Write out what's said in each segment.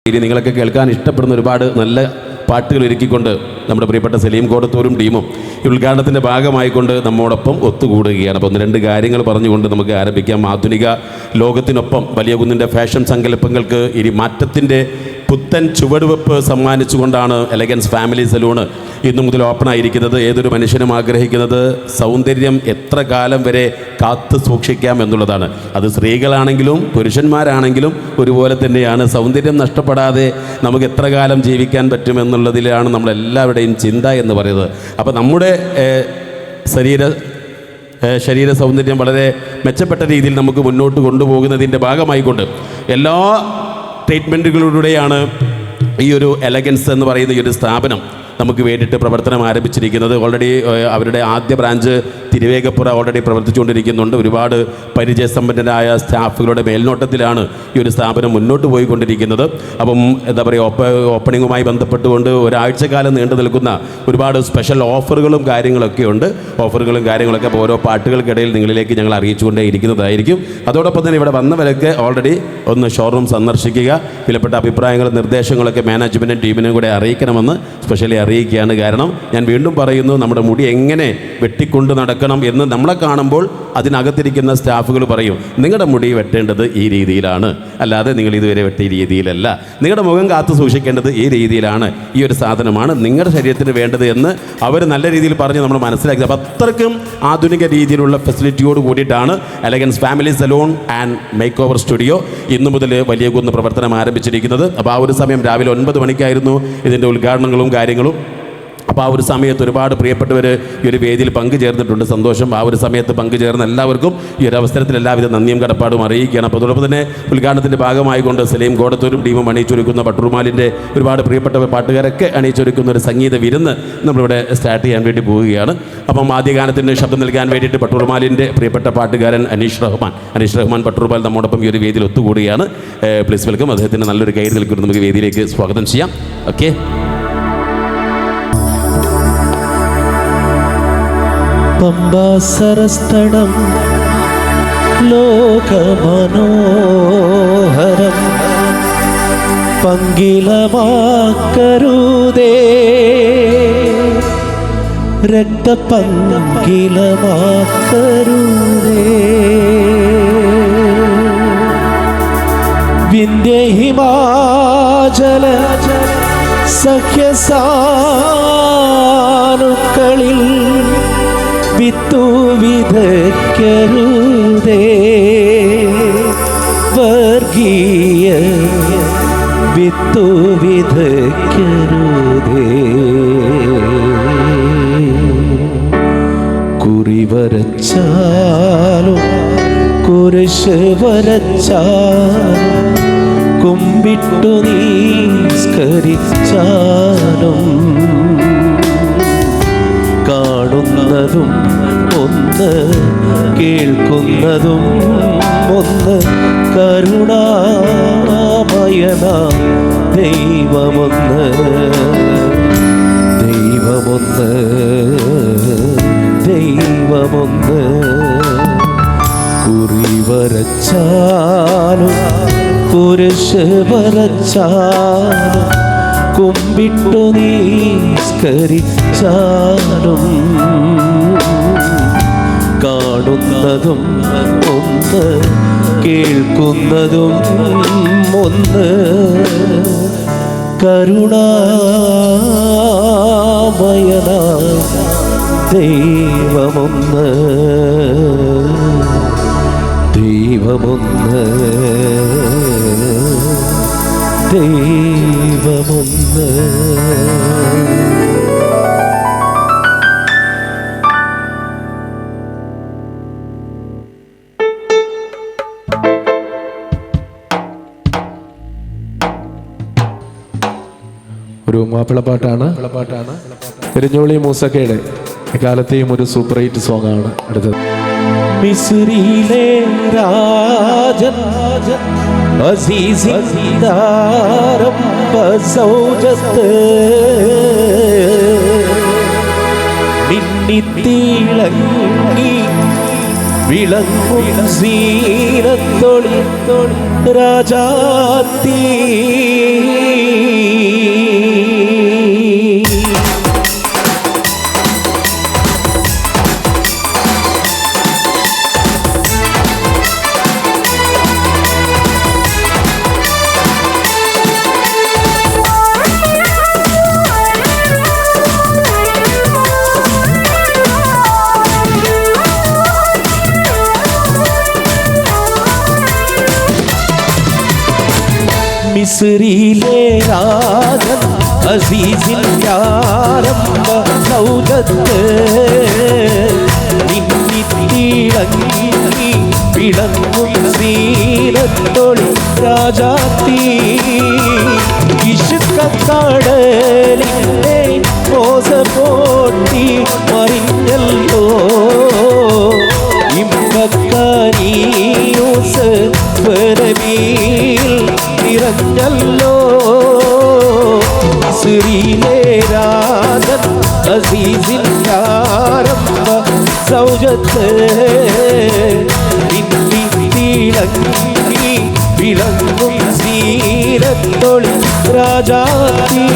ഇനി നിങ്ങളൊക്കെ കേൾക്കാൻ ഇഷ്ടപ്പെടുന്ന ഒരുപാട് നല്ല പാട്ടുകൾ ഒരുക്കിക്കൊണ്ട് നമ്മുടെ പ്രിയപ്പെട്ട സലീം കോടത്തൂരും ടീമും ഈ ഉദ്ഘാടനത്തിൻ്റെ ഭാഗമായിക്കൊണ്ട് നമ്മോടൊപ്പം ഒത്തുകൂടുകയാണ്. അപ്പോൾ ഒന്ന് രണ്ട് കാര്യങ്ങൾ പറഞ്ഞുകൊണ്ട് നമുക്ക് ആരംഭിക്കാം. ആധുനിക ലോകത്തിനൊപ്പം വലിയ കുന്നിൻ്റെ ഫാഷൻ സങ്കല്പങ്ങൾക്ക് ഇനി മാറ്റത്തിൻ്റെ പുത്തൻ ചുവടുവെപ്പ് സമ്മാനിച്ചുകൊണ്ടാണ് എലഗൻസ് ഫാമിലി സലൂൺ ഇന്നു മുതൽ ഓപ്പൺ ആയിരിക്കുന്നത്. ഏതൊരു മനുഷ്യനും ആഗ്രഹിക്കുന്നത് സൗന്ദര്യം എത്ര കാലം വരെ കാത്തു സൂക്ഷിക്കാം എന്നുള്ളതാണ്. അത് സ്ത്രീകളാണെങ്കിലും പുരുഷന്മാരാണെങ്കിലും ഒരുപോലെ തന്നെയാണ്. സൗന്ദര്യം നഷ്ടപ്പെടാതെ നമുക്ക് എത്ര കാലം ജീവിക്കാൻ പറ്റുമെന്നുള്ളതിലാണ് നമ്മളെല്ലാവരുടെയും ചിന്ത എന്ന് പറയുന്നത്. അപ്പോൾ നമ്മുടെ ശരീര സൗന്ദര്യം വളരെ മെച്ചപ്പെട്ട രീതിയിൽ നമുക്ക് മുന്നോട്ട് കൊണ്ടുപോകുന്നതിൻ്റെ ഭാഗമായിക്കൊണ്ട് എല്ലാ ട്രീറ്റ്മെൻറ്റുകളിലൂടെയാണ് ഈ ഒരു എലഗൻസ് എന്ന് പറയുന്ന ഈ ഒരു സ്ഥാപനം നമുക്ക് വേണ്ടിയിട്ട് പ്രവർത്തനം ആരംഭിച്ചിരിക്കുന്നത്. ഓൾറെഡി അവരുടെ ആദ്യ ബ്രാഞ്ച് തിരുവേഗപ്പുറ ഓൾറെഡി പ്രവർത്തിച്ചുകൊണ്ടിരിക്കുന്നുണ്ട്. ഒരുപാട് പരിചയസമ്പന്നരായ സ്റ്റാഫുകളുടെ മേൽനോട്ടത്തിലാണ് ഈ ഒരു സ്ഥാപനം മുന്നോട്ട് പോയിക്കൊണ്ടിരിക്കുന്നത്. അപ്പം എന്താ പറയുക, ഓപ്പണിങ്ങുമായി ബന്ധപ്പെട്ടുകൊണ്ട് ഒരാഴ്ചക്കാലം നീണ്ടു നിൽക്കുന്ന ഒരുപാട് സ്പെഷ്യൽ ഓഫറുകളും കാര്യങ്ങളൊക്കെ ഉണ്ട്. ഓഫറുകളും കാര്യങ്ങളൊക്കെ അപ്പോൾ ഓരോ പാട്ടുകൾക്കിടയിൽ നിങ്ങളിലേക്ക് ഞങ്ങൾ അറിയിച്ചുകൊണ്ടേ ഇരിക്കുന്നതായിരിക്കും. അതോടൊപ്പം തന്നെ ഇവിടെ വന്നവരൊക്കെ ഓൾറെഡി ഒന്ന് ഷോറൂം സന്ദർശിക്കുക. വിലപ്പെട്ട അഭിപ്രായങ്ങളും നിർദ്ദേശങ്ങളൊക്കെ മാനേജ്മെൻറ്റും ടീമിനും കൂടെ അറിയിക്കണമെന്ന് സ്പെഷ്യലി അറിയിക്കുകയാണ്. കാരണം ഞാൻ വീണ്ടും പറയുന്നു, നമ്മുടെ മുടി എങ്ങനെ വെട്ടിക്കൊണ്ട് നടക്കണം എന്ന് നമ്മളെ കാണുമ്പോൾ അതിനകത്തിരിക്കുന്ന സ്റ്റാഫുകൾ പറയും, നിങ്ങളുടെ മുടി വെട്ടേണ്ടത് ഈ രീതിയിലാണ്, അല്ലാതെ നിങ്ങൾ ഇതുവരെ വെട്ടിയ രീതിയിലല്ല. നിങ്ങളുടെ മുഖം കാത്തു സൂക്ഷിക്കേണ്ടത് ഈ രീതിയിലാണ്, ഈ ഒരു സാധനമാണ് നിങ്ങളുടെ ശരീരത്തിന് വേണ്ടത് എന്ന് അവർ നല്ല രീതിയിൽ പറഞ്ഞ് നമ്മൾ മനസ്സിലാക്കി. അപ്പോൾ അത്രയ്ക്കും ആധുനിക രീതിയിലുള്ള ഫെസിലിറ്റിയോട് കൂടിയിട്ടാണ് elegance family salon and make over studio ഇന്നു മുതൽ വലിയ കുന്ന് പ്രവർത്തനം ആരംഭിച്ചിരിക്കുന്നത്. അപ്പോൾ ആ ഒരു സമയം രാവിലെ 9 മണിക്കായിരുന്നു ഇതിൻ്റെ ഉദ്ഘാടനങ്ങളും കാര്യങ്ങളും. അപ്പോൾ ആ ഒരു സമയത്ത് ഒരുപാട് പ്രിയപ്പെട്ടവർ ഈ ഒരു വേദിയിൽ പങ്കുചേർന്നിട്ടുണ്ട്. സന്തോഷം. ആ ഒരു സമയത്ത് പങ്കുചേർന്ന എല്ലാവർക്കും ഈ ഒരു അവസരത്തിൽ എല്ലാവിധ നന്ദിയും കടപ്പാടും അറിയിക്കുകയാണ്. അപ്പോൾ അതോടൊപ്പം തന്നെ ഉദ്ഘാടനത്തിൻ്റെ ഭാഗമായിക്കൊണ്ട് സലീം കോടത്തൂരും ടീമും അണിയിച്ചൊരുക്കുന്ന പട്ടുറുമാലിൻ്റെ ഒരുപാട് പ്രിയപ്പെട്ട പാട്ടുകാരൊക്കെ അണിയിച്ചൊരുക്കുന്ന ഒരു സംഗീത വിരുന്ന് നമ്മളിവിടെ സ്റ്റാർട്ട് ചെയ്യാൻ വേണ്ടി പോവുകയാണ്. അപ്പം ആദ്യ ഗാനത്തിന് ശബ്ദം നൽകാൻ വേണ്ടിയിട്ട് പട്ടുറുമാലിൻ്റെ പ്രിയപ്പെട്ട പാട്ടുകാരൻ അനീഷ് റഹ്മാൻ പട്ടുറുമാൽ നമ്മോടൊപ്പം ഈ ഒരു വേദിയിൽ ഒത്തുകൂടുകയാണ്. Please welcome. അദ്ദേഹത്തിന് നല്ലൊരു കൈ നൽകുന്നു. നമുക്ക് വേദിയിലേക്ക് സ്വാഗതം ചെയ്യാം. ഓക്കെ. പമ്പാസരസ്ഥടം ലോകമനോഹരം പങ്കിലമാക്കരുതേ, രക്തപങ്കിലമാക്കരുതേ. വിന്ധ്യഹിമാചല സഖ്യസാനുക്കളിൽ വിത്തു വിതയ്ക്കരുതേ, വർഗീയ വിത്തു വിതയ്ക്കരുതേ. കുറി വരച്ചാലും കുരിശ് വരച്ചാലും കുമ്പിട്ടു നിസ്കരിച്ചാലും കാണുന്നതും ഒന്ന് കേൾക്കുന്നതും ഒന്ന് കരുണാമയന ദൈവമൊന്ന്, ദൈവമൊന്ന്, ദൈവമൊന്ന്. കുറി വരച്ചാലും കുരിശ് വരച്ചാലും കുമ്പിട്ടു നിസ്കരിച്ചാലും കാണുന്നതും ഒന്ന് കേൾക്കുന്നതും ഒന്ന് കരുണാമയന ദൈവമൊന്ന്, ദൈവമൊന്ന്, ദൈവമൊന്ന്. ഒരു മാപ്പിളപ്പാട്ടാണ്. പെരിഞ്ഞോളി മൂസക്കയുടെ എക്കാലത്തെയും ഒരു സൂപ്പർ ഹിറ്റ് സോങ് ആണ് അടുത്തത്. മിസ്രിയിലെ രാജൻ അസീസിതാരംഭസൗജത്ത് മിന്നിത്തിളങ്ങി വിളങ്ങും സീനത്തൊളി രാജാത്തീ മിസ്രിയിലെ രാജൻ അസീസിൻ്റെ ആരംഭ സൗജത്ത് നിന്നിത്തിളങ്ങി വിളങ്ങും സീനത്തൊളി രാജാത്തി ഇഷ്കക്കടലിൻ്റെ മോസ പോട്ടി മറിഞ്ഞല്ലോ ഇമ്പക്കനീയൂസ് സ്വരമീൽ നിറഞ്ഞല്ലോ മിസ്രിയിലെ രാജൻ അസീസിൻ്റെ ആരംഭ സൗജത്ത് നിന്നിത്തിളങ്ങി വിളങ്ങും സീനത്തൊളി രാജാത്തി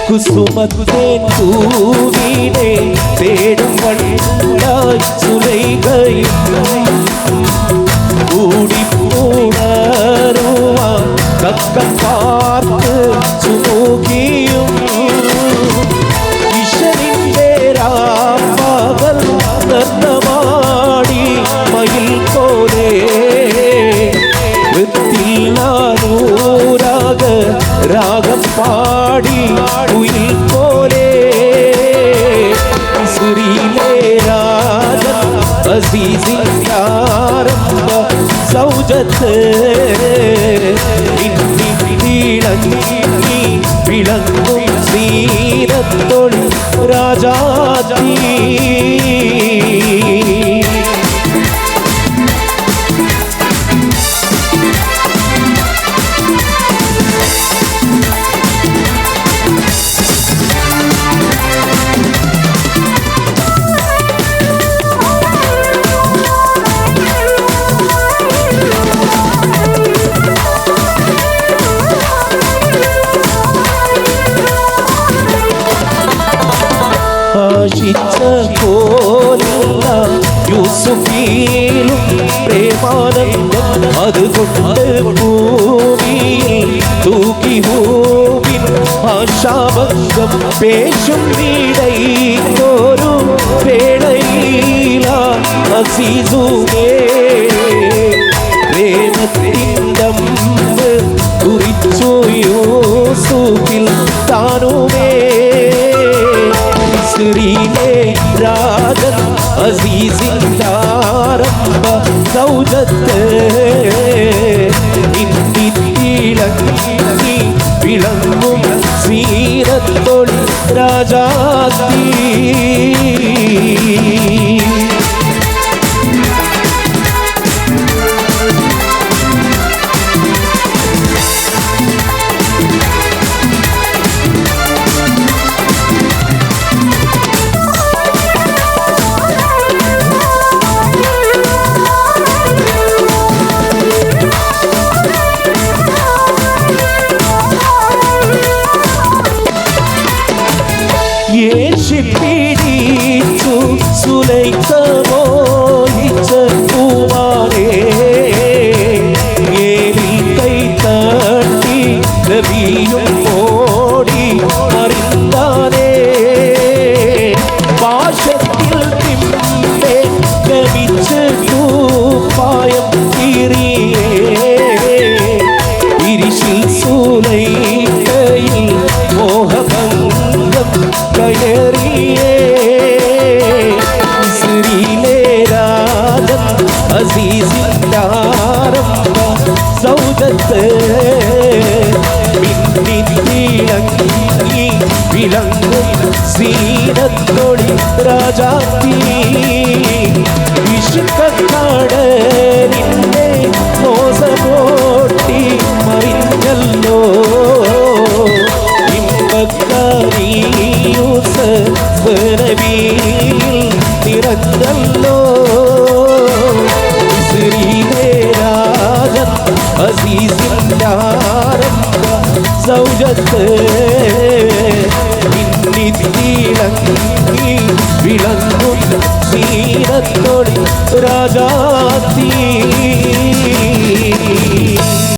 കുസുമത്തേൻ തൂവിനെ തേടും വണ്ടായി സുലൈഖയും കൂടിപ്പൂണരുവാൻ തക്കം പാർത്ത് സുമുഖിയും ഈശ്വരിൻ്റെ രാപ്പകൽ നർത്തമാടി മയിൽ പോലെ വൃത്തിയിലാനൂരാഗ രാഗം പാടി ഉയിൽ പോലെ മിസ്രിയിലെ രാജൻ അസീസിൻ്റെ ആരംഭ സൗജത്ത് നിന്നിത്തിളങ്ങി വിളങ്ങും സീനത്തൊളി രാജാത്തി ആശിച്ച പോലുള്ള യൂസുഫിലും പ്രേമാനന്ദം അതുകൊണ്ട് ഭൂമിയിൽ തൂക്കി ഭൂമിൻ ആശാഭംഗം പേശും വീടൈക്കൊരു വേളയില അസീസുമേ പ്രേമത്തിൻ്റെ കുറിച്ചു യൂസുഫിൽ താനുമേ മിസ്രിയിലെ രാജൻ അസീസിൻ്റെ ആരംഭ സൗജത്ത് നിന്നിത്തിളങ്ങി വിളങ്ങും സീനത്തൊളി രാജാത്തി പിടിച്ചു സുലൈഖ മോഹിച്ച കുമാരേ ഏലിൽ കൈ തട്ടി നബിയും ഓടി മറിந்தாനേ പാശത്തിൽ തിമ്പെ ഗമിച്ച് കൂപ്പായം കീറിയേ ഇരിശിൽ സുലൈഖയിൽ മോഹഭംഗം കയറിയേ മിസ്രിയിലെ രാജൻ അസീസിൻ്റെ ആരംഭ സൗജത്ത് മിന്നിത്തിളങ്ങി വിളങ്ങും സീനത്തൊളി രാജാത്തി ഇഷ്കക്കടലിൻ്റെ മോസ പോട്ടി മറിഞ്ഞല്ലോ ഇമ്പക്കനീയൂസ് സ്വരമീൽ നിറഞ്ഞല്ലോ മിസ്രിയിലെ രാജൻ അസീസിൻ്റെ ആരംഭ സൗജ മുറ്റത്ത്